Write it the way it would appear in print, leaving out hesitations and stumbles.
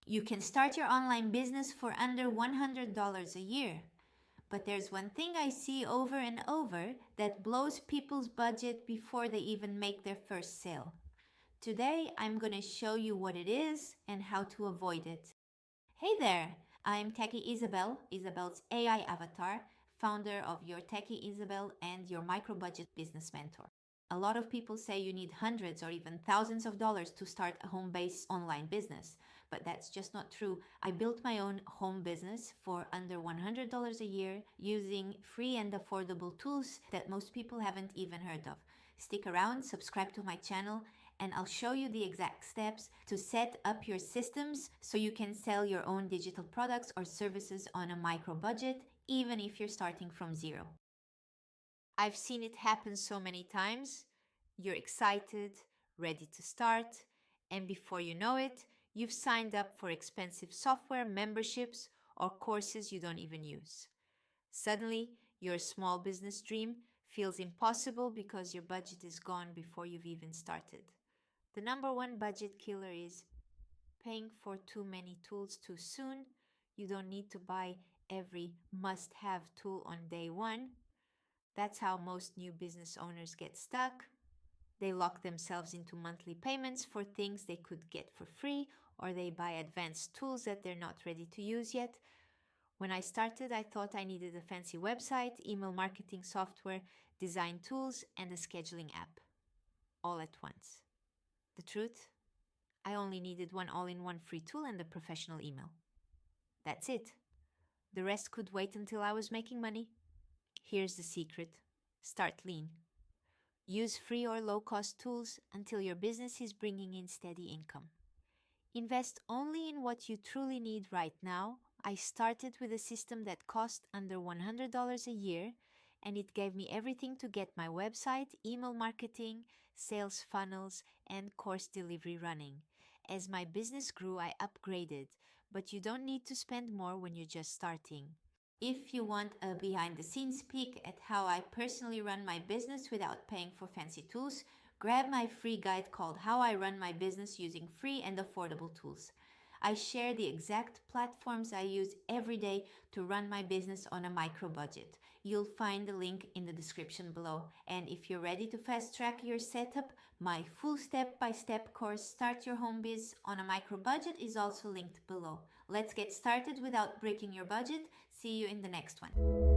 You can start your online business for under $100 a year. But there's one thing I see over and over that blows people's budget before they even make their first sale. Today, I'm going to show you what it is and how to avoid it. Hey there, I'm Techie Isabel, Isabel's AI avatar, founder of Your Techie Isabel and your micro budget business mentor. A lot of people say you need hundreds or even thousands of dollars to start a home-based online business, but that's just not true. I built my own home business for under $100 a year using free and affordable tools that most people haven't even heard of. Stick around, subscribe to my channel, and I'll show you the exact steps to set up your systems so you can sell your own digital products or services on a micro budget, even if you're starting from zero. I've seen it happen so many times. You're excited, ready to start, and before you know it, you've signed up for expensive software memberships or courses you don't even use. Suddenly, your small business dream feels impossible because your budget is gone before you've even started. The number one budget killer is paying for too many tools too soon. You don't need to buy every must-have tool on day one. That's how most new business owners get stuck. They lock themselves into monthly payments for things they could get for free, or they buy advanced tools that they're not ready to use yet. When I started, I thought I needed a fancy website, email marketing software, design tools, and a scheduling app, all at once. The truth? I only needed one all-in-one free tool and a professional email. That's it. The rest could wait until I was making money. Here's the secret. Start lean. Use free or low-cost tools until your business is bringing in steady income. Invest only in what you truly need right now. I started with a system that cost under $100 a year, and it gave me everything to get my website, email marketing, sales funnels, and course delivery running. As my business grew, I upgraded, but you don't need to spend more when you're just starting. If you want a behind-the-scenes peek at how I personally run my business without paying for fancy tools, grab my free guide called How I Run My Business Using Free and Affordable Tools. I share the exact platforms I use every day to run my business on a micro budget. You'll find the link in the description below. And if you're ready to fast track your setup, my full step-by-step course Start Your Home Biz on a Micro Budget is also linked below. Let's get started without breaking your budget. See you in the next one.